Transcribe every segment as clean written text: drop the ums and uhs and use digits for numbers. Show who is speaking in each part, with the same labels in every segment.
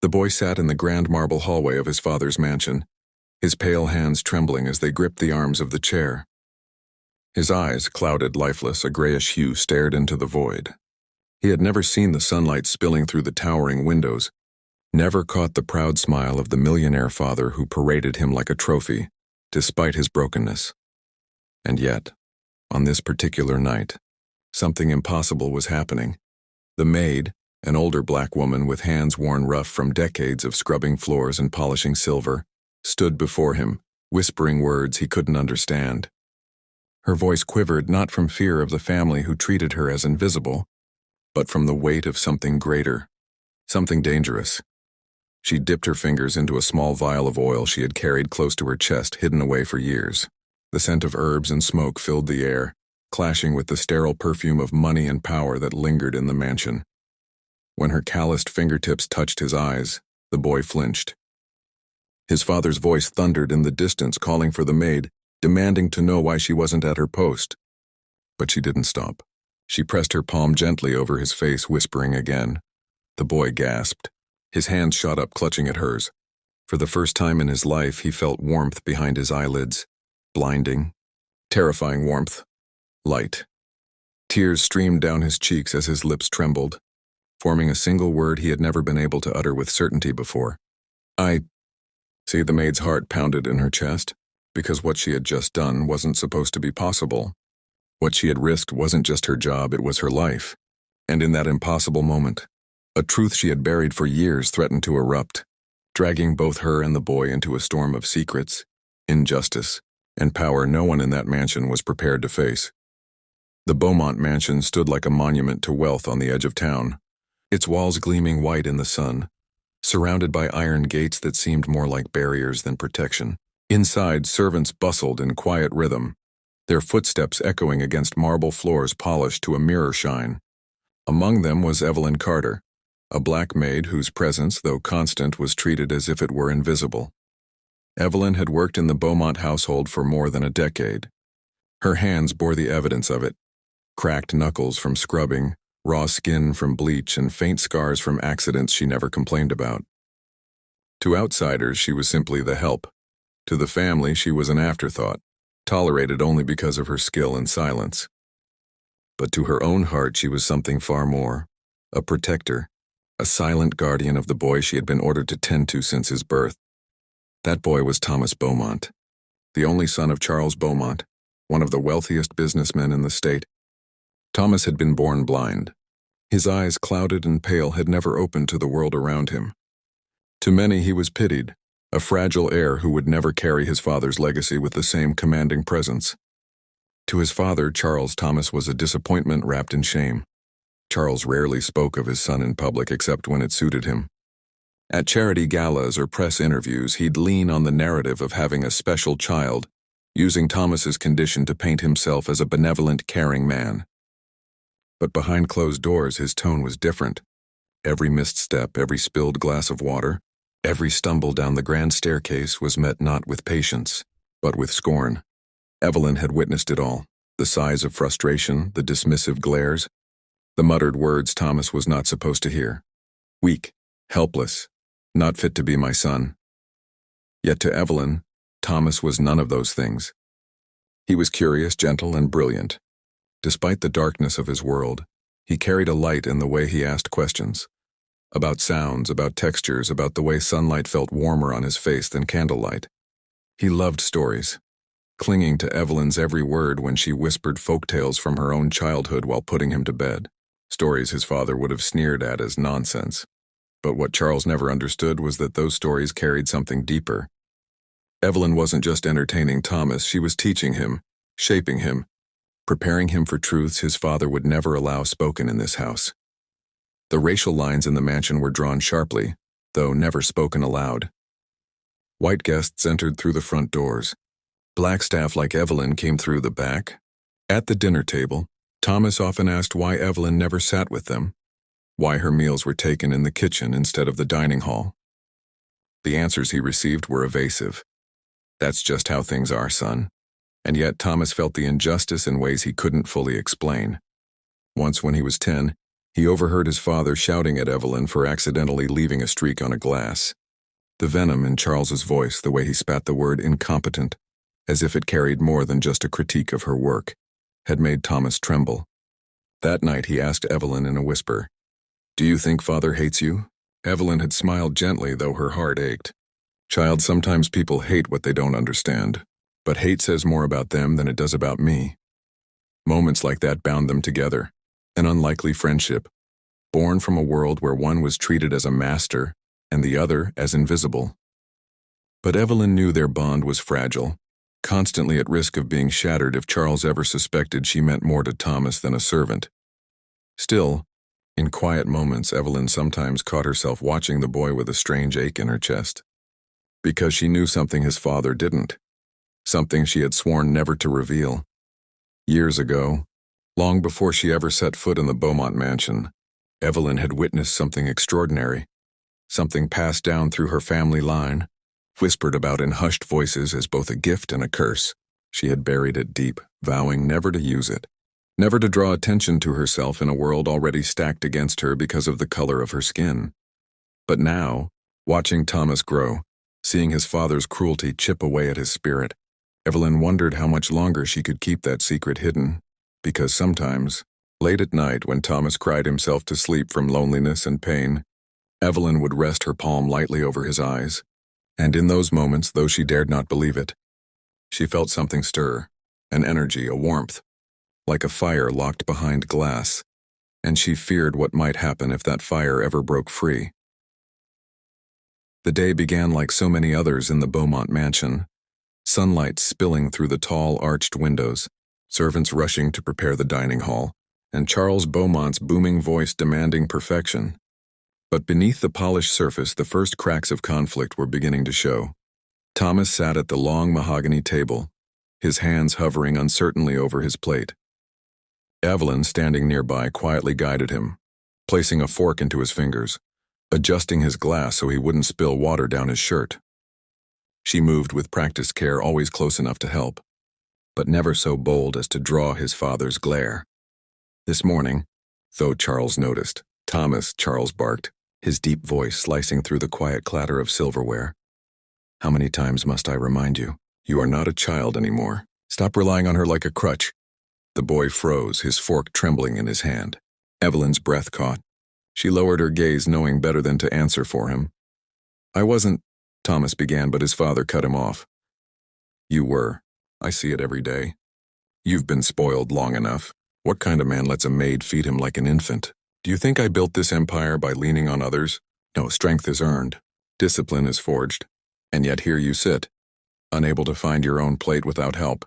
Speaker 1: The boy sat in the grand marble hallway of his father's mansion, his pale hands trembling as they gripped the arms of the chair. His eyes, clouded, lifeless, a grayish hue, stared into the void. He had never seen the sunlight spilling through the towering windows, never caught the proud smile of the millionaire father who paraded him like a trophy, despite his brokenness. And yet, on this particular night, something impossible was happening. The maid, an older black woman with hands worn rough from decades of scrubbing floors and polishing silver, stood before him, whispering words he couldn't understand. Her voice quivered not from fear of the family who treated her as invisible, but from the weight of something greater, something dangerous. She dipped her fingers into a small vial of oil she had carried close to her chest, hidden away for years. The scent of herbs and smoke filled the air, clashing with the sterile perfume of money and power that lingered in the mansion. When her calloused fingertips touched his eyes, the boy flinched. His father's voice thundered in the distance, calling for the maid, demanding to know why she wasn't at her post. But she didn't stop. She pressed her palm gently over his face, whispering again. The boy gasped. His hand shot up, clutching at hers. For the first time in his life, he felt warmth behind his eyelids. Blinding, terrifying warmth. Light. Tears streamed down his cheeks as his lips trembled, forming a single word he had never been able to utter with certainty before. See, the maid's heart pounded in her chest, because what she had just done wasn't supposed to be possible. What she had risked wasn't just her job, it was her life. And in that impossible moment, a truth she had buried for years threatened to erupt, dragging both her and the boy into a storm of secrets, injustice, and power no one in that mansion was prepared to face. The Beaumont mansion stood like a monument to wealth on the edge of town, its walls gleaming white in the sun, surrounded by iron gates that seemed more like barriers than protection. Inside, servants bustled in quiet rhythm, their footsteps echoing against marble floors polished to a mirror shine. Among them was Evelyn Carter, a black maid whose presence, though constant, was treated as if it were invisible. Evelyn had worked in the Beaumont household for more than a decade. Her hands bore the evidence of it: cracked knuckles from scrubbing, raw skin from bleach, and faint scars from accidents she never complained about. To outsiders, she was simply the help. To the family, she was an afterthought, tolerated only because of her skill and silence. But to her own heart, she was something far more: a protector, a silent guardian of the boy she had been ordered to tend to since his birth. That boy was Thomas Beaumont, the only son of Charles Beaumont, one of the wealthiest businessmen in the state. Thomas had been born blind. His eyes, clouded and pale, had never opened to the world around him. To many he was pitied, a fragile heir who would never carry his father's legacy with the same commanding presence. To his father, Charles, Thomas was a disappointment wrapped in shame. Charles rarely spoke of his son in public except when it suited him. At charity galas or press interviews, he'd lean on the narrative of having a special child, using Thomas's condition to paint himself as a benevolent, caring man. But behind closed doors, his tone was different. Every missed step, every spilled glass of water, every stumble down the grand staircase was met not with patience, but with scorn. Evelyn had witnessed it all: the sighs of frustration, the dismissive glares, the muttered words Thomas was not supposed to hear. Weak, helpless, not fit to be my son. Yet to Evelyn, Thomas was none of those things. He was curious, gentle, and brilliant. Despite the darkness of his world, he carried a light in the way he asked questions. About sounds, about textures, about the way sunlight felt warmer on his face than candlelight. He loved stories, clinging to Evelyn's every word when she whispered folktales from her own childhood while putting him to bed, stories his father would have sneered at as nonsense. But what Charles never understood was that those stories carried something deeper. Evelyn wasn't just entertaining Thomas, she was teaching him, shaping him, preparing him for truths his father would never allow spoken in this house. The racial lines in the mansion were drawn sharply, though never spoken aloud. White guests entered through the front doors. Black staff like Evelyn came through the back. At the dinner table, Thomas often asked why Evelyn never sat with them, why her meals were taken in the kitchen instead of the dining hall. The answers he received were evasive. That's just how things are, son. And yet Thomas felt the injustice in ways he couldn't fully explain. Once when he was 10, He overheard his father shouting at Evelyn for accidentally leaving a streak on a glass. The venom in Charles's voice, the way he spat the word incompetent, as if it carried more than just a critique of her work, had made Thomas tremble. That night he asked Evelyn in a whisper, "Do you think Father hates you?" Evelyn had smiled gently, though her heart ached. "Child, sometimes people hate what they don't understand, but hate says more about them than it does about me." Moments like that bound them together, an unlikely friendship, born from a world where one was treated as a master and the other as invisible. But Evelyn knew their bond was fragile, constantly at risk of being shattered if Charles ever suspected she meant more to Thomas than a servant. Still, in quiet moments, Evelyn sometimes caught herself watching the boy with a strange ache in her chest. Because she knew something his father didn't, something she had sworn never to reveal. Years ago, long before she ever set foot in the Beaumont mansion, Evelyn had witnessed something extraordinary, something passed down through her family line, whispered about in hushed voices as both a gift and a curse. She had buried it deep, vowing never to use it, never to draw attention to herself in a world already stacked against her because of the color of her skin. But now, watching Thomas grow, seeing his father's cruelty chip away at his spirit, Evelyn wondered how much longer she could keep that secret hidden, because sometimes, late at night when Thomas cried himself to sleep from loneliness and pain, Evelyn would rest her palm lightly over his eyes, and in those moments, though she dared not believe it, she felt something stir, an energy, a warmth, like a fire locked behind glass, and she feared what might happen if that fire ever broke free. The day began like so many others in the Beaumont mansion, sunlight spilling through the tall arched windows, servants rushing to prepare the dining hall, and Charles Beaumont's booming voice demanding perfection. But beneath the polished surface, the first cracks of conflict were beginning to show. Thomas sat at the long mahogany table, his hands hovering uncertainly over his plate. Evelyn, standing nearby, quietly guided him, placing a fork into his fingers, adjusting his glass so he wouldn't spill water down his shirt. She moved with practiced care, always close enough to help, but never so bold as to draw his father's glare. This morning, though Charles noticed, "Thomas," Charles barked, his deep voice slicing through the quiet clatter of silverware. "How many times must I remind you? You are not a child anymore. Stop relying on her like a crutch." The boy froze, his fork trembling in his hand. Evelyn's breath caught. She lowered her gaze, knowing better than to answer for him. "I wasn't," Thomas began, but his father cut him off. "You were. I see it every day. You've been spoiled long enough. What kind of man lets a maid feed him like an infant? Do you think I built this empire by leaning on others? No, strength is earned. Discipline is forged. And yet here you sit, unable to find your own plate without help."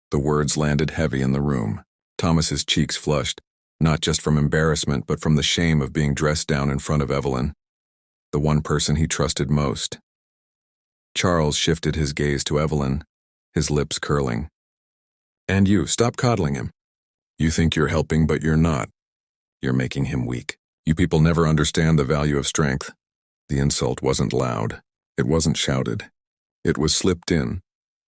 Speaker 1: The words landed heavy in the room. Thomas's cheeks flushed, not just from embarrassment, but from the shame of being dressed down in front of Evelyn, the one person he trusted most. Charles shifted his gaze to Evelyn, his lips curling. "And you, stop coddling him. You think you're helping, but you're not. You're making him weak. You people never understand the value of strength." The insult wasn't loud. It wasn't shouted. It was slipped in,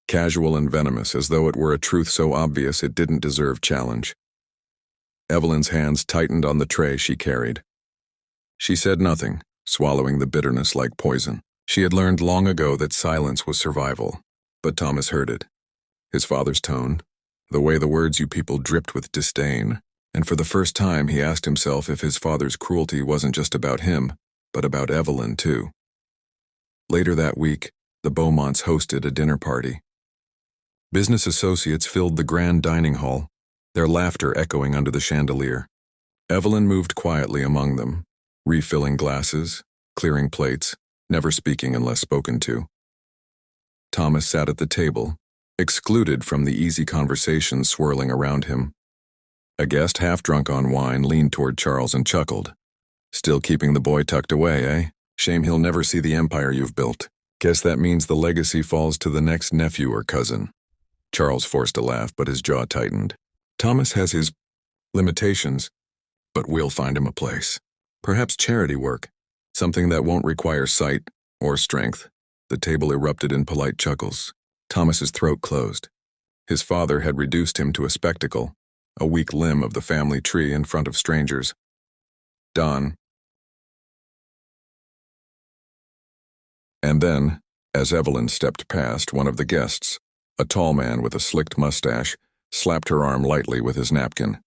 Speaker 1: casual and venomous, as though it were a truth so obvious it didn't deserve challenge. Evelyn's hands tightened on the tray she carried. She said nothing, swallowing the bitterness like poison. She had learned long ago that silence was survival, but Thomas heard it. His father's tone, the way the words "you people" dripped with disdain, and for the first time he asked himself if his father's cruelty wasn't just about him, but about Evelyn too. Later that week, the Beaumonts hosted a dinner party. Business associates filled the grand dining hall, their laughter echoing under the chandelier. Evelyn moved quietly among them, refilling glasses, clearing plates, never speaking unless spoken to. Thomas sat at the table, excluded from the easy conversation swirling around him. A guest, half drunk on wine, leaned toward Charles and chuckled. "Still keeping the boy tucked away, eh? Shame he'll never see the empire you've built. Guess that means the legacy falls to the next nephew or cousin." Charles forced a laugh, but his jaw tightened. "Thomas has his limitations, but we'll find him a place. Perhaps charity work, something that won't require sight or strength." The table erupted in polite chuckles. Thomas's throat closed. His father had reduced him to a spectacle, a weak limb of the family tree in front of strangers. Don. And then, as Evelyn stepped past, one of the guests, a tall man with a slicked mustache, slapped her arm lightly with his napkin.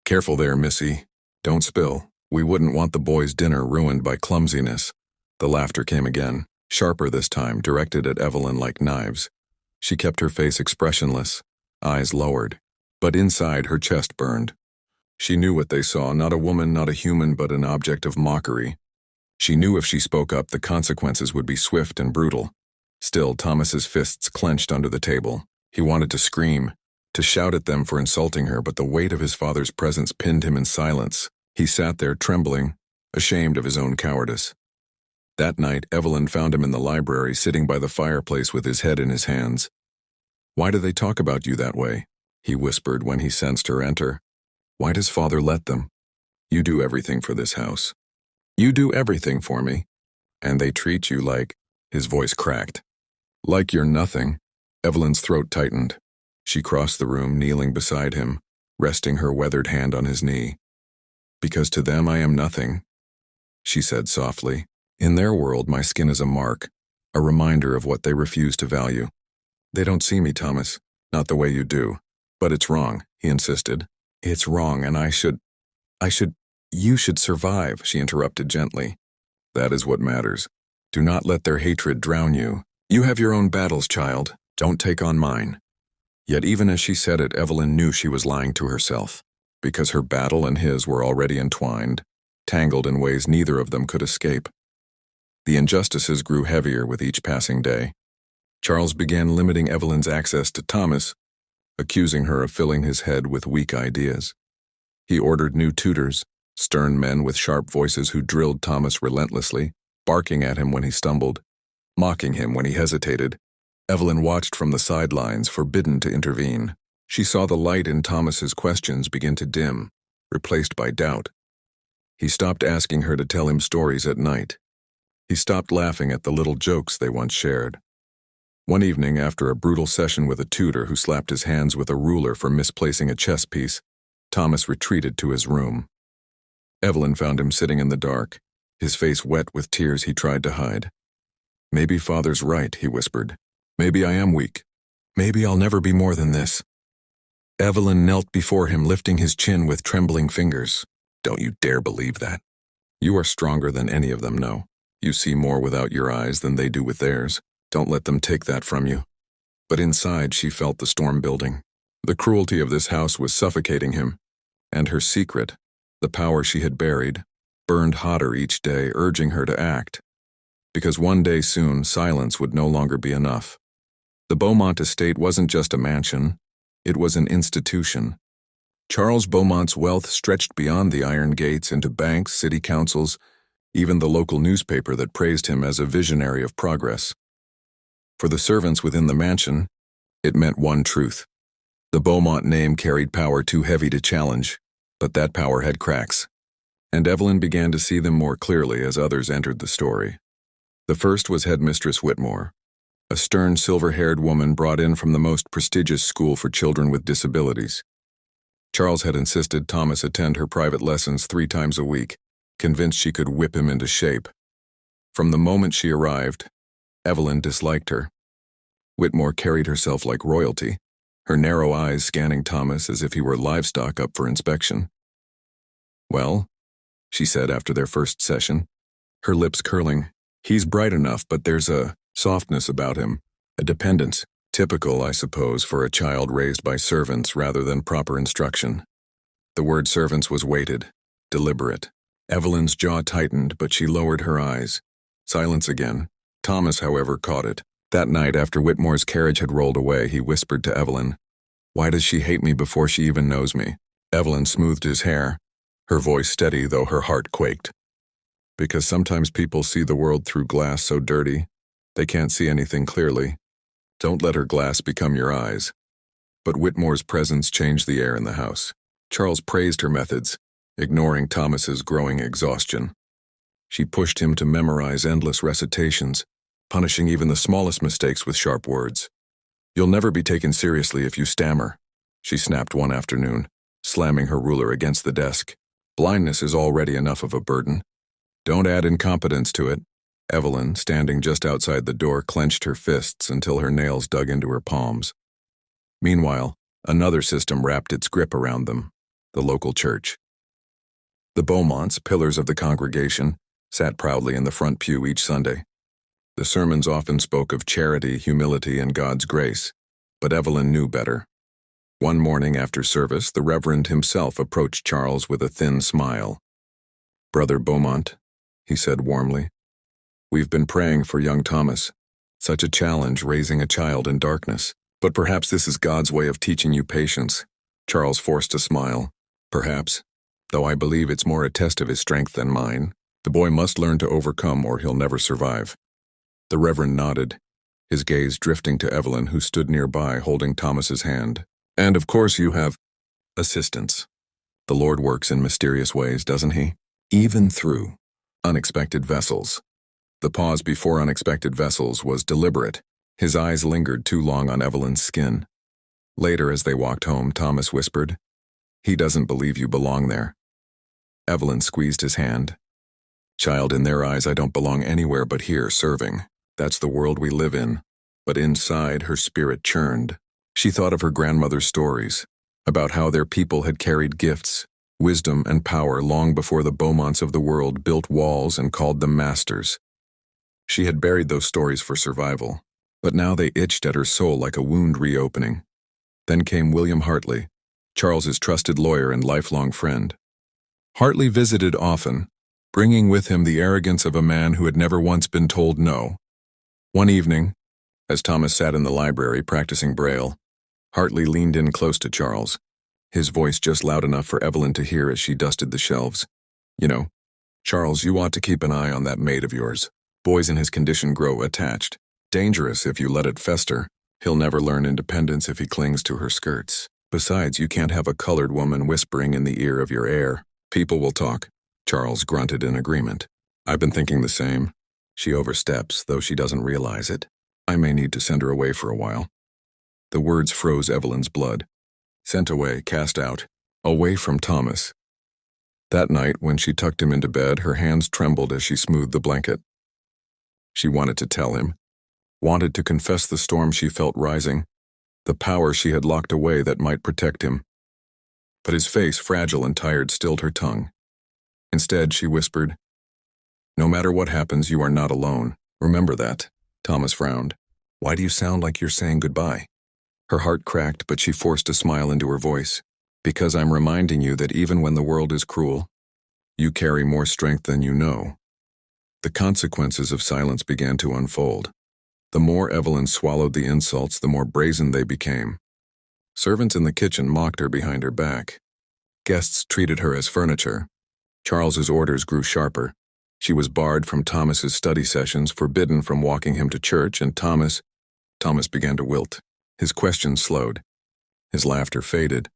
Speaker 1: "Careful there, Missy. Don't spill. We wouldn't want the boys' dinner ruined by clumsiness." The laughter came again, sharper this time, directed at Evelyn like knives. She kept her face expressionless, eyes lowered, but inside her chest burned. She knew what they saw, not a woman, not a human, but an object of mockery. She knew if she spoke up, the consequences would be swift and brutal. Still, Thomas's fists clenched under the table. He wanted to scream, to shout at them for insulting her, but the weight of his father's presence pinned him in silence. He sat there trembling, ashamed of his own cowardice. That night, Evelyn found him in the library, sitting by the fireplace with his head in his hands. "Why do they talk about you that way?" he whispered when he sensed her enter. "Why does father let them? You do everything for this house. You do everything for me. And they treat you like—" His voice cracked. "Like you're nothing." Evelyn's throat tightened. She crossed the room, kneeling beside him, resting her weathered hand on his knee. "Because to them I am nothing," she said softly. "In their world, my skin is a mark, a reminder of what they refuse to value. They don't see me, Thomas, not the way you do. But it's wrong," he insisted. "It's wrong, and you should survive," she interrupted gently. "That is what matters. Do not let their hatred drown you. You have your own battles, child. Don't take on mine." Yet even as she said it, Evelyn knew she was lying to herself, because her battle and his were already entwined, tangled in ways neither of them could escape. The injustices grew heavier with each passing day. Charles began limiting Evelyn's access to Thomas, accusing her of filling his head with weak ideas. He ordered new tutors, stern men with sharp voices who drilled Thomas relentlessly, barking at him when he stumbled, mocking him when he hesitated. Evelyn watched from the sidelines, forbidden to intervene. She saw the light in Thomas's questions begin to dim, replaced by doubt. He stopped asking her to tell him stories at night. He stopped laughing at the little jokes they once shared. One evening, after a brutal session with a tutor who slapped his hands with a ruler for misplacing a chess piece, Thomas retreated to his room. Evelyn found him sitting in the dark, his face wet with tears he tried to hide. "Maybe father's right," he whispered. "Maybe I am weak. Maybe I'll never be more than this." Evelyn knelt before him, lifting his chin with trembling fingers. "Don't you dare believe that. You are stronger than any of them know. You see more without your eyes than they do with theirs. Don't let them take that from you." But inside she felt the storm building. The cruelty of this house was suffocating him, and her secret, the power she had buried, burned hotter each day, urging her to act. Because one day soon, silence would no longer be enough. The Beaumont estate wasn't just a mansion, it was an institution. Charles Beaumont's wealth stretched beyond the iron gates into banks, city councils, even the local newspaper that praised him as a visionary of progress. For the servants within the mansion, it meant one truth. The Beaumont name carried power too heavy to challenge, but that power had cracks. And Evelyn began to see them more clearly as others entered the story. The first was Headmistress Whitmore, a stern, silver-haired woman brought in from the most prestigious school for children with disabilities. Charles had insisted Thomas attend her private lessons 3 times a week, convinced she could whip him into shape. From the moment she arrived, Evelyn disliked her. Whitmore carried herself like royalty, her narrow eyes scanning Thomas as if he were livestock up for inspection. "Well," she said after their first session, her lips curling, "he's bright enough, but there's a softness about him, a dependence, typical, I suppose, for a child raised by servants rather than proper instruction." The word servants was weighted, deliberate. Evelyn's jaw tightened, but she lowered her eyes. Silence again. Thomas, however, caught it. That night, after Whitmore's carriage had rolled away, he whispered to Evelyn, "Why does she hate me before she even knows me?" Evelyn smoothed his hair, her voice steady though her heart quaked. "Because sometimes people see the world through glass so dirty, they can't see anything clearly. Don't let her glass become your eyes." But Whitmore's presence changed the air in the house. Charles praised her methods, ignoring Thomas's growing exhaustion. She pushed him to memorize endless recitations, punishing even the smallest mistakes with sharp words. "You'll never be taken seriously if you stammer," she snapped one afternoon, slamming her ruler against the desk. Blindness is already enough of a burden. Don't add incompetence to it. Evelyn, standing just outside the door, clenched her fists until her nails dug into her palms. Meanwhile, another system wrapped its grip around them, the local church. The Beaumonts, pillars of the congregation, sat proudly in the front pew each Sunday. The sermons often spoke of charity, humility, and God's grace, but Evelyn knew better. One morning after service, the Reverend himself approached Charles with a thin smile. "Brother Beaumont," he said warmly, "we've been praying for young Thomas. Such a challenge raising a child in darkness. But perhaps this is God's way of teaching you patience." Charles forced a smile. "Perhaps, though I believe it's more a test of his strength than mine. The boy must learn to overcome or he'll never survive." The Reverend nodded, his gaze drifting to Evelyn, who stood nearby holding Thomas's hand. "And of course you have assistants. The Lord works in mysterious ways, doesn't he? Even through unexpected vessels." The pause before unexpected vessels was deliberate. His eyes lingered too long on Evelyn's skin. Later, as they walked home, Thomas whispered, "He doesn't believe you belong there." Evelyn squeezed his hand. "Child, in their eyes I don't belong anywhere but here, serving. That's the world we live in." But inside, her spirit churned. She thought of her grandmother's stories, about how their people had carried gifts, wisdom, and power long before the Beaumonts of the world built walls and called them masters. She had buried those stories for survival, but now they itched at her soul like a wound reopening. Then came William Hartley, Charles's trusted lawyer and lifelong friend. Hartley visited often, bringing with him the arrogance of a man who had never once been told no. One evening, as Thomas sat in the library practicing Braille, Hartley leaned in close to Charles, his voice just loud enough for Evelyn to hear as she dusted the shelves. "You know, Charles, you ought to keep an eye on that maid of yours. Boys in his condition grow attached. Dangerous if you let it fester. He'll never learn independence if he clings to her skirts. Besides, you can't have a colored woman whispering in the ear of your heir. People will talk." Charles grunted in agreement. "I've been thinking the same. She oversteps, though she doesn't realize it. I may need to send her away for a while." The words froze Evelyn's blood. Sent away, cast out, away from Thomas. That night, when she tucked him into bed, her hands trembled as she smoothed the blanket. She wanted to tell him, wanted to confess the storm she felt rising, the power she had locked away that might protect him. But his face, fragile and tired, stilled her tongue. Instead, she whispered, "No matter what happens, you are not alone. Remember that." Thomas frowned. "Why do you sound like you're saying goodbye?" Her heart cracked, but she forced a smile into her voice. "Because I'm reminding you that even when the world is cruel, you carry more strength than you know." The consequences of silence began to unfold. The more Evelyn swallowed the insults, the more brazen they became. Servants in the kitchen mocked her behind her back. Guests treated her as furniture. Charles's orders grew sharper. She was barred from Thomas's study sessions, forbidden from walking him to church, and Thomas began to wilt. His questions slowed. His laughter faded.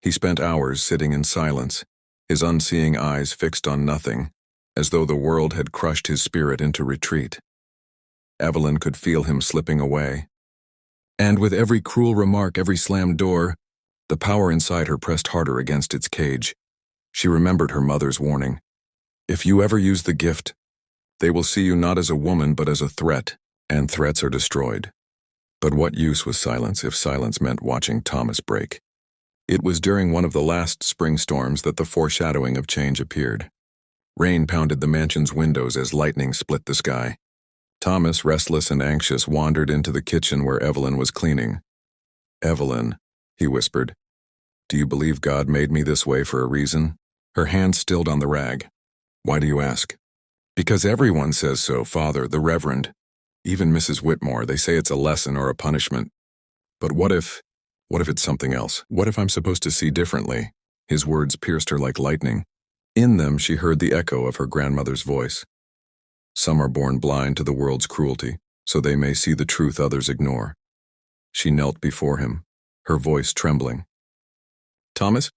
Speaker 1: He spent hours sitting in silence, his unseeing eyes fixed on nothing, as though the world had crushed his spirit into retreat. Evelyn could feel him slipping away. And with every cruel remark, every slammed door, the power inside her pressed harder against its cage. She remembered her mother's warning. "If you ever use the gift, they will see you not as a woman but as a threat, and threats are destroyed." But what use was silence if silence meant watching Thomas break? It was during one of the last spring storms that the foreshadowing of change appeared. Rain pounded the mansion's windows as lightning split the sky. Thomas, restless and anxious, wandered into the kitchen where Evelyn was cleaning. "Evelyn," he whispered, "do you believe God made me this way for a reason?" Her hand stilled on the rag. "Why do you ask?" "Because everyone says so, Father, the Reverend. Even Mrs. Whitmore, they say it's a lesson or a punishment. But what if it's something else? What if I'm supposed to see differently?" His words pierced her like lightning. In them, she heard the echo of her grandmother's voice. "Some are born blind to the world's cruelty, so they may see the truth others ignore." She knelt before him, her voice trembling. "Thomas,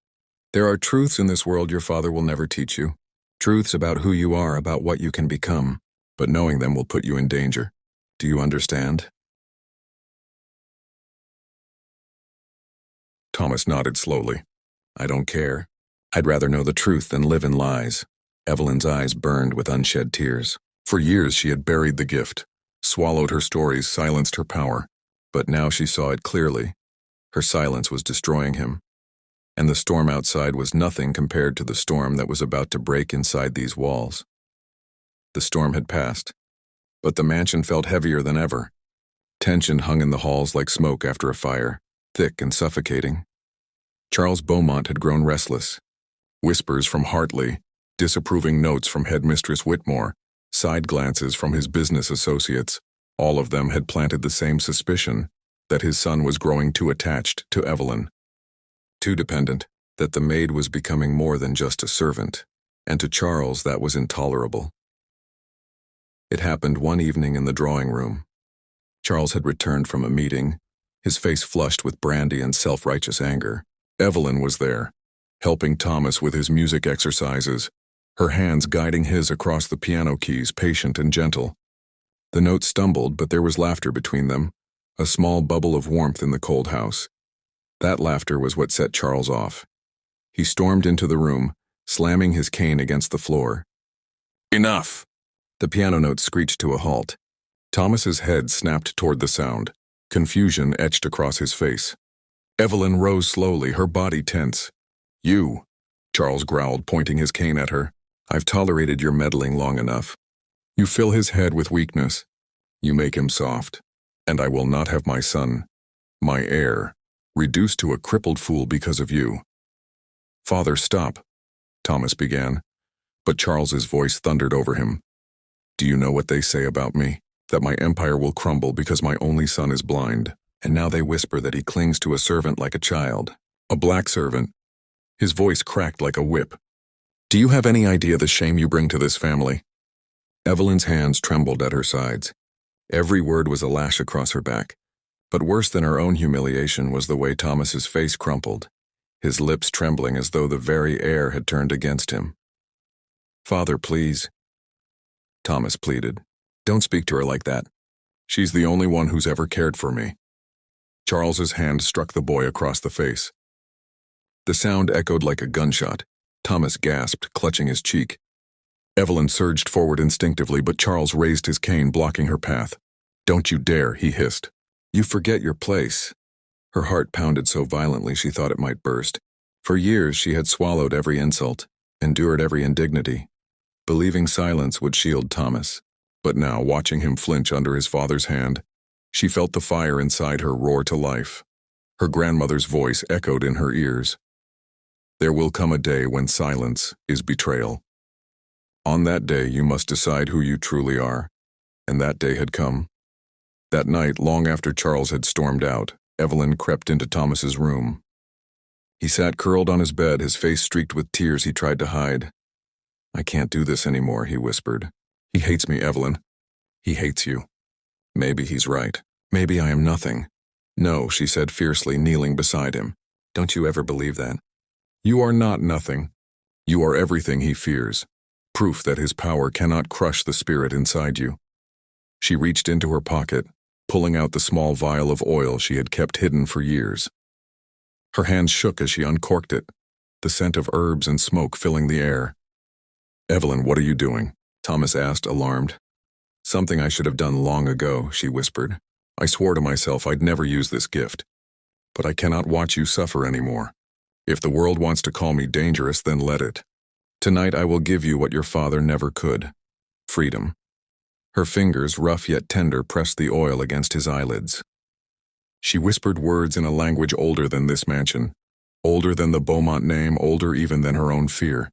Speaker 1: there are truths in this world your father will never teach you. Truths about who you are, about what you can become. But knowing them will put you in danger. Do you understand?" Thomas nodded slowly. "I don't care. I'd rather know the truth than live in lies. Evelyn's eyes burned with unshed tears. For years she had buried the gift, swallowed her stories, silenced her power. But now she saw it clearly. Her silence was destroying him. And the storm outside was nothing compared to the storm that was about to break inside these walls. The storm had passed, but the mansion felt heavier than ever. Tension hung in the halls like smoke after a fire, thick and suffocating. Charles Beaumont had grown restless. Whispers from Hartley, disapproving notes from Headmistress Whitmore, side glances from his business associates, all of them had planted the same suspicion that his son was growing too attached to Evelyn. Too dependent, that the maid was becoming more than just a servant, and to Charles that was intolerable. It happened one evening in the drawing room. Charles had returned from a meeting, his face flushed with brandy and self-righteous anger. Evelyn was there, helping Thomas with his music exercises, her hands guiding his across the piano keys, patient and gentle. The notes stumbled, but there was laughter between them, a small bubble of warmth in the cold house. That laughter was what set Charles off. He stormed into the room, slamming his cane against the floor. Enough! The piano notes screeched to a halt. Thomas's head snapped toward the sound. Confusion etched across his face. Evelyn rose slowly, her body tense. You, Charles growled, pointing his cane at her. I've tolerated your meddling long enough. You fill his head with weakness. You make him soft. And I will not have my son, my heir, reduced to a crippled fool because of you. Father, stop, Thomas began, but Charles's voice thundered over him. Do you know what they say about me? That my empire will crumble because my only son is blind, and now they whisper that he clings to a servant like a child, a black servant. His voice cracked like a whip. Do you have any idea the shame you bring to this family? Evelyn's hands trembled at her sides. Every word was a lash across her back. But worse than her own humiliation was the way Thomas's face crumpled, his lips trembling as though the very air had turned against him. Father, please, Thomas pleaded. Don't speak to her like that. She's the only one who's ever cared for me. Charles's hand struck the boy across the face. The sound echoed like a gunshot. Thomas gasped, clutching his cheek. Evelyn surged forward instinctively, but Charles raised his cane, blocking her path. Don't you dare, he hissed. You forget your place. Her heart pounded so violently she thought it might burst. For years she had swallowed every insult, endured every indignity, believing silence would shield Thomas. But now, watching him flinch under his father's hand, she felt the fire inside her roar to life. Her grandmother's voice echoed in her ears. There will come a day when silence is betrayal. On that day you must decide who you truly are. And that day had come. That night, long after Charles had stormed out, Evelyn crept into Thomas's room. He sat curled on his bed, his face streaked with tears he tried to hide. I can't do this anymore, he whispered. He hates me, Evelyn. He hates you. Maybe he's right. Maybe I am nothing. No, she said fiercely, kneeling beside him. Don't you ever believe that? You are not nothing. You are everything he fears. Proof that his power cannot crush the spirit inside you. She reached into her pocket, pulling out the small vial of oil she had kept hidden for years. Her hands shook as she uncorked it, the scent of herbs and smoke filling the air. Evelyn, what are you doing? Thomas asked, alarmed. Something I should have done long ago, she whispered. I swore to myself I'd never use this gift. But I cannot watch you suffer anymore. If the world wants to call me dangerous, then let it. Tonight I will give you what your father never could. Freedom. Her fingers, rough yet tender, pressed the oil against his eyelids. She whispered words in a language older than this mansion, older than the Beaumont name, older even than her own fear.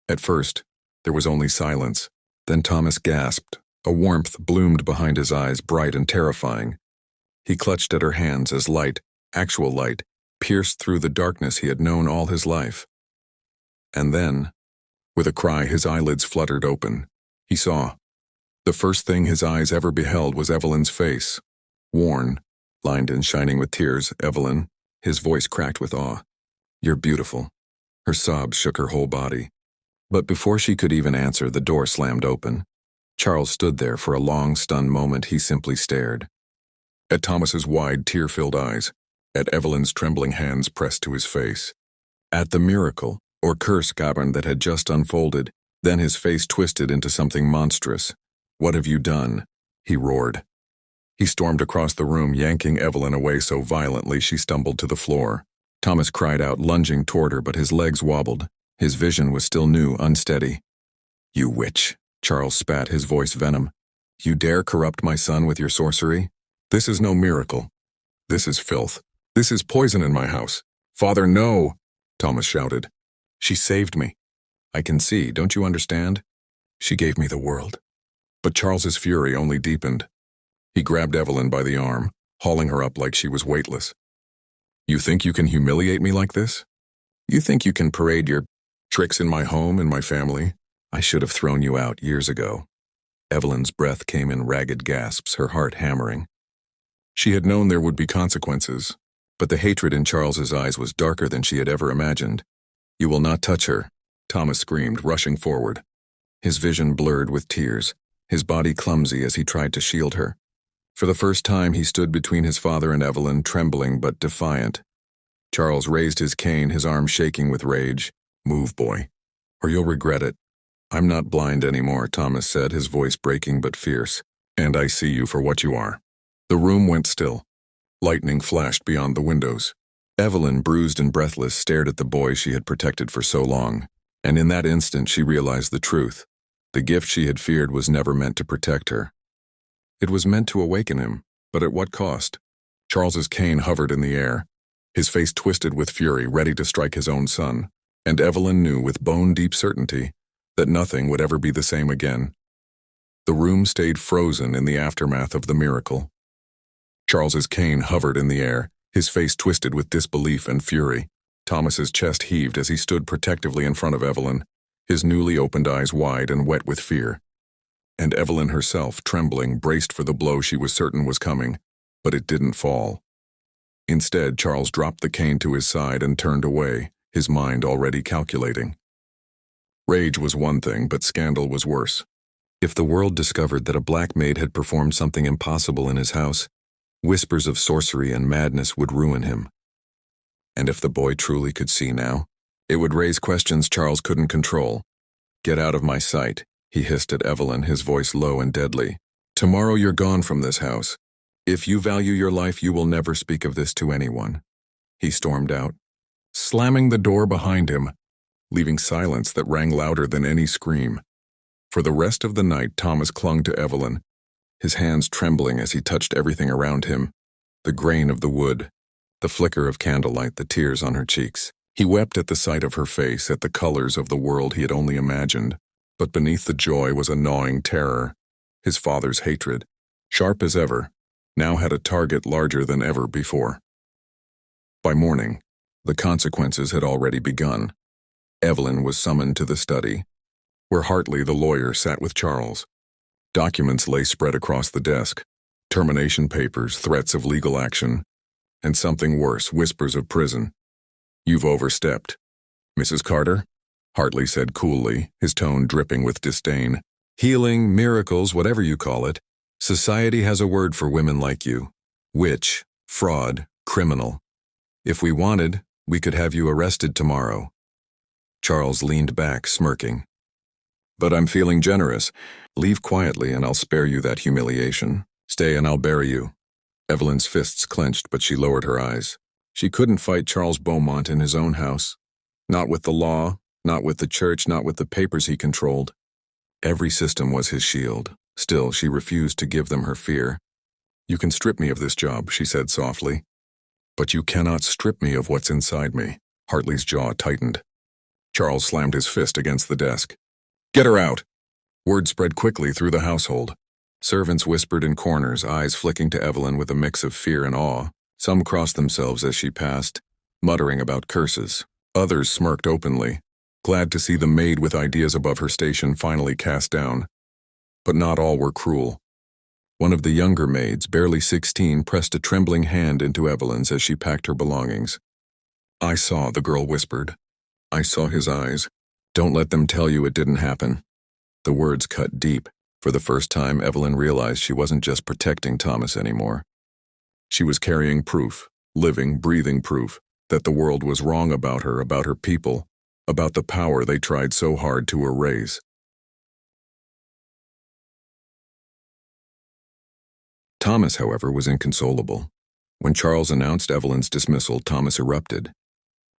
Speaker 1: At first, there was only silence. Then Thomas gasped. A warmth bloomed behind his eyes, bright and terrifying. He clutched at her hands as light, actual light, pierced through the darkness he had known all his life. And then, with a cry, his eyelids fluttered open. He saw. The first thing his eyes ever beheld was Evelyn's face. Worn, lined and shining with tears. Evelyn, his voice cracked with awe. You're beautiful. Her sobs shook her whole body. But before she could even answer, the door slammed open. Charles stood there for a long, stunned moment. He simply stared. At Thomas's wide, tear-filled eyes, at Evelyn's trembling hands pressed to his face, at the miracle or curse Gabon that had just unfolded. Then his face twisted into something monstrous. "What have you done?" he roared. He stormed across the room, yanking Evelyn away so violently she stumbled to the floor. Thomas cried out, lunging toward her, but his legs wobbled. His vision was still new, unsteady. "You witch," Charles spat, his voice venom. "You dare corrupt my son with your sorcery? This is no miracle. This is filth. This is poison in my house." "Father, no!" Thomas shouted. "She saved me. I can see, don't you understand? She gave me the world." But Charles's fury only deepened. He grabbed Evelyn by the arm, hauling her up like she was weightless. "You think you can humiliate me like this? You think you can parade your tricks in my home and my family? I should have thrown you out years ago." Evelyn's breath came in ragged gasps, her heart hammering. She had known there would be consequences, but the hatred in Charles's eyes was darker than she had ever imagined. "You will not touch her," Thomas screamed, rushing forward. His vision blurred with tears, his body clumsy as he tried to shield her. For the first time, he stood between his father and Evelyn, trembling but defiant. Charles raised his cane, his arm shaking with rage. "Move, boy, or you'll regret it." "I'm not blind anymore," Thomas said, his voice breaking but fierce. "And I see you for what you are." The room went still. Lightning flashed beyond the windows. Evelyn, bruised and breathless, stared at the boy she had protected for so long, and in that instant she realized the truth. The gift she had feared was never meant to protect her. It was meant to awaken him, but at what cost? Charles's cane hovered in the air, his face twisted with fury, ready to strike his own son, and Evelyn knew with bone-deep certainty that nothing would ever be the same again. The room stayed frozen in the aftermath of the miracle. Charles's cane hovered in the air, his face twisted with disbelief and fury. Thomas's chest heaved as he stood protectively in front of Evelyn, his newly opened eyes wide and wet with fear. And Evelyn herself, trembling, braced for the blow she was certain was coming, but it didn't fall. Instead, Charles dropped the cane to his side and turned away, his mind already calculating. Rage was one thing, but scandal was worse. If the world discovered that a black maid had performed something impossible in his house, whispers of sorcery and madness would ruin him. And if the boy truly could see now, it would raise questions Charles couldn't control. "Get out of my sight," he hissed at Evelyn, his voice low and deadly. "Tomorrow you're gone from this house. If you value your life, you will never speak of this to anyone." He stormed out, slamming the door behind him, leaving silence that rang louder than any scream. For the rest of the night, Thomas clung to Evelyn, his hands trembling as he touched everything around him, the grain of the wood, the flicker of candlelight, the tears on her cheeks. He wept at the sight of her face, at the colors of the world he had only imagined. But beneath the joy was a gnawing terror. His father's hatred, sharp as ever, now had a target larger than ever before. By morning, the consequences had already begun. Evelyn was summoned to the study, where Hartley, the lawyer, sat with Charles. Documents lay spread across the desk, termination papers, threats of legal action, and something worse, whispers of prison. "You've overstepped, Mrs. Carter," Hartley said coolly, his tone dripping with disdain. "Healing, miracles, whatever you call it, society has a word for women like you. Witch, fraud, criminal. If we wanted, we could have you arrested tomorrow." Charles leaned back, smirking. "But I'm feeling generous. Leave quietly and I'll spare you that humiliation. Stay and I'll bury you." Evelyn's fists clenched, but she lowered her eyes. She couldn't fight Charles Beaumont in his own house. Not with the law, not with the church, not with the papers he controlled. Every system was his shield. Still, she refused to give them her fear. "You can strip me of this job," she said softly. "But you cannot strip me of what's inside me." Hartley's jaw tightened. Charles slammed his fist against the desk. "Get her out!" Word spread quickly through the household. Servants whispered in corners, eyes flicking to Evelyn with a mix of fear and awe. Some crossed themselves as she passed, muttering about curses. Others smirked openly, glad to see the maid with ideas above her station finally cast down. But not all were cruel. One of the younger maids, barely 16, pressed a trembling hand into Evelyn's as she packed her belongings. "I saw," the girl whispered. "I saw his eyes. Don't let them tell you it didn't happen." The words cut deep. For the first time, Evelyn realized she wasn't just protecting Thomas anymore. She was carrying proof, living, breathing proof, that the world was wrong about her people, about the power they tried so hard to erase. Thomas, however, was inconsolable. When Charles announced Evelyn's dismissal, Thomas erupted.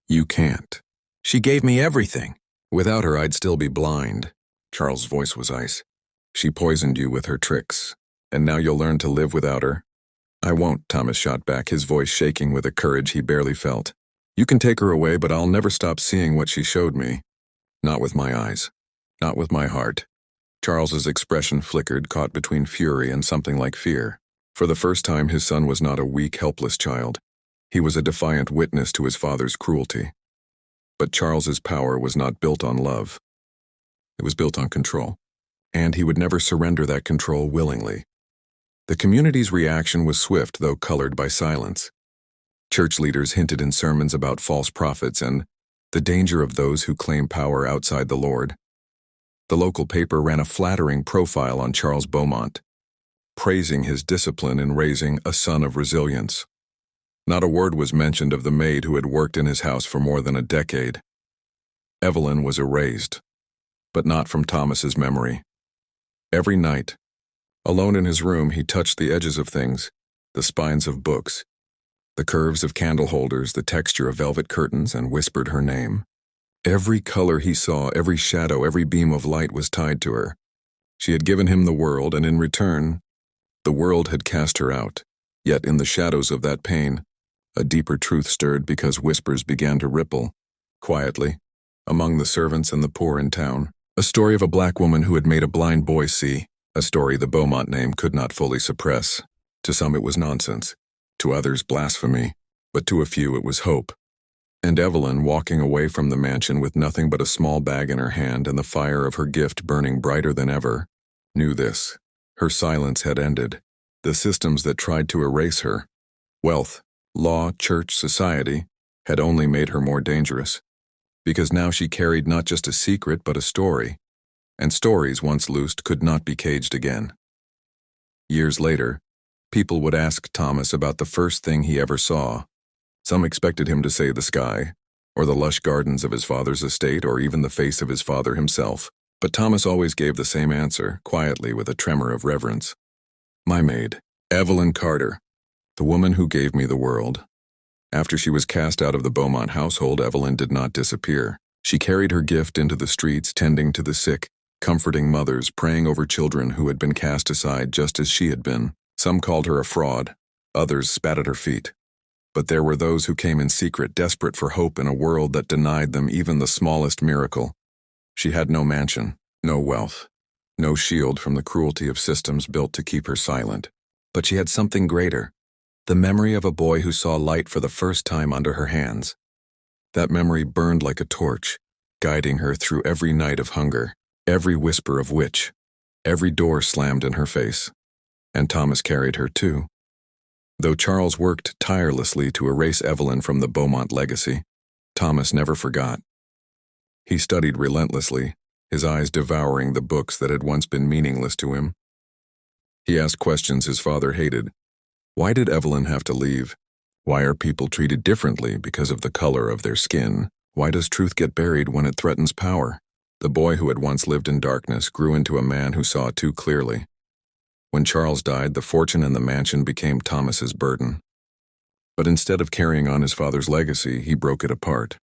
Speaker 1: "You can't. She gave me everything. Without her, I'd still be blind." Charles' voice was ice. "She poisoned you with her tricks, and now you'll learn to live without her." "I won't," Thomas shot back, his voice shaking with a courage he barely felt. "You can take her away, but I'll never stop seeing what she showed me. Not with my eyes. Not with my heart." Charles's expression flickered, caught between fury and something like fear. For the first time, his son was not a weak, helpless child. He was a defiant witness to his father's cruelty. But Charles's power was not built on love. It was built on control. And he would never surrender that control willingly. The community's reaction was swift, though colored by silence. Church leaders hinted in sermons about false prophets and the danger of those who claim power outside the Lord. The local paper ran a flattering profile on Charles Beaumont, praising his discipline in raising a son of resilience. Not a word was mentioned of the maid who had worked in his house for more than a decade. Evelyn was erased, but not from Thomas's memory. Every night, alone in his room, he touched the edges of things, the spines of books, the curves of candle holders, the texture of velvet curtains, and whispered her name. Every color he saw, every shadow, every beam of light was tied to her. She had given him the world, and in return, the world had cast her out. Yet in the shadows of that pain, a deeper truth stirred because whispers began to ripple, quietly, among the servants and the poor in town. A story of a black woman who had made a blind boy see, a story the Beaumont name could not fully suppress. To some it was nonsense, to others blasphemy, but to a few it was hope. And Evelyn, walking away from the mansion with nothing but a small bag in her hand and the fire of her gift burning brighter than ever, knew this. Her silence had ended. The systems that tried to erase her, wealth, law, church, society, had only made her more dangerous. Because now she carried not just a secret but a story, and stories once loosed could not be caged again. Years later, people would ask Thomas about the first thing he ever saw. Some expected him to say the sky, or the lush gardens of his father's estate, or even the face of his father himself. But Thomas always gave the same answer, quietly with a tremor of reverence. "My maid, Evelyn Carter, the woman who gave me the world." After she was cast out of the Beaumont household, Evelyn did not disappear. She carried her gift into the streets, tending to the sick, comforting mothers, praying over children who had been cast aside just as she had been. Some called her a fraud, others spat at her feet. But there were those who came in secret, desperate for hope in a world that denied them even the smallest miracle. She had no mansion, no wealth, no shield from the cruelty of systems built to keep her silent. But she had something greater, the memory of a boy who saw light for the first time under her hands. That memory burned like a torch, guiding her through every night of hunger, every whisper of witch, every door slammed in her face. And Thomas carried her too. Though Charles worked tirelessly to erase Evelyn from the Beaumont legacy, Thomas never forgot. He studied relentlessly, his eyes devouring the books that had once been meaningless to him. He asked questions his father hated. Why did Evelyn have to leave? Why are people treated differently because of the color of their skin? Why does truth get buried when it threatens power? The boy who had once lived in darkness grew into a man who saw too clearly. When Charles died, the fortune and the mansion became Thomas's burden. But instead of carrying on his father's legacy, he broke it apart.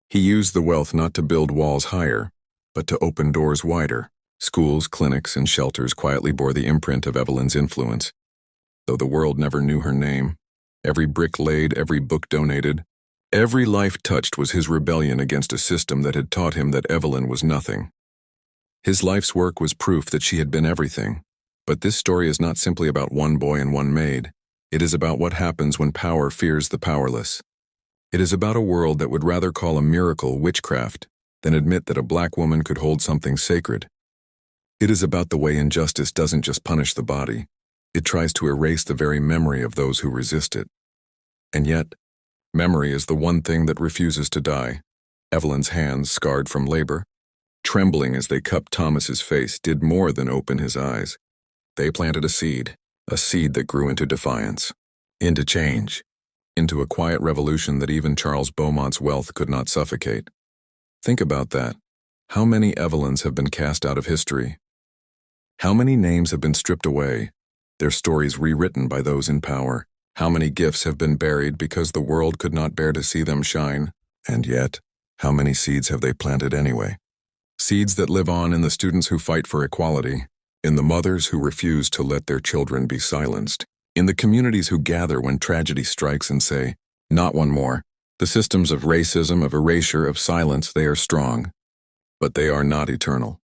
Speaker 1: He used the wealth not to build walls higher, but to open doors wider. Schools, clinics, and shelters quietly bore the imprint of Evelyn's influence. Though the world never knew her name, every brick laid, every book donated, every life touched was his rebellion against a system that had taught him that Evelyn was nothing. His life's work was proof that she had been everything. But this story is not simply about one boy and one maid. It is about what happens when power fears the powerless. It is about a world that would rather call a miracle witchcraft than admit that a black woman could hold something sacred. It is about the way injustice doesn't just punish the body. It tries to erase the very memory of those who resist it. And yet, memory is the one thing that refuses to die. Evelyn's hands, scarred from labor, trembling as they cupped Thomas's face, did more than open his eyes. They planted a seed that grew into defiance, into change, into a quiet revolution that even Charles Beaumont's wealth could not suffocate. Think about that. How many Evelyns have been cast out of history? How many names have been stripped away, their stories rewritten by those in power? How many gifts have been buried because the world could not bear to see them shine? And yet, how many seeds have they planted anyway? Seeds that live on in the students who fight for equality, in the mothers who refuse to let their children be silenced, in the communities who gather when tragedy strikes and say, "Not one more." The systems of racism, of erasure, of silence, they are strong, but they are not eternal,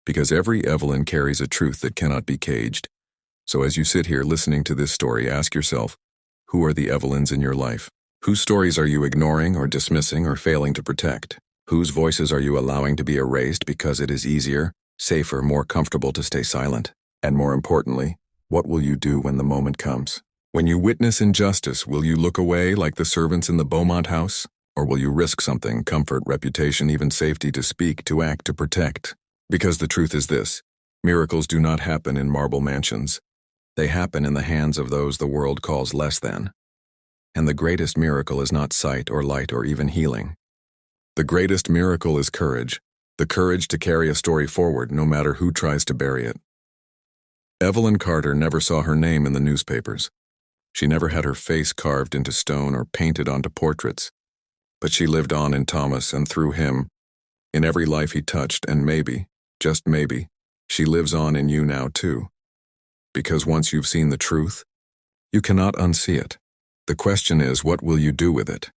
Speaker 1: because every Evelyn carries a truth that cannot be caged. So as you sit here listening to this story, ask yourself, who are the Evelyns in your life? Whose stories are you ignoring or dismissing or failing to protect? Whose voices are you allowing to be erased because it is easier, safer, more comfortable to stay silent? And more importantly, what will you do when the moment comes? When you witness injustice, will you look away like the servants in the Beaumont house? Or will you risk something, comfort, reputation, even safety, to speak, to act, to protect? Because the truth is this: miracles do not happen in marble mansions. They happen in the hands of those the world calls less than. And the greatest miracle is not sight or light or even healing. The greatest miracle is courage, the courage to carry a story forward no matter who tries to bury it. Evelyn Carter never saw her name in the newspapers. She never had her face carved into stone or painted onto portraits. But she lived on in Thomas and through him, in every life he touched, and maybe, just maybe, she lives on in you now too. Because once you've seen the truth, you cannot unsee it. The question is, what will you do with it?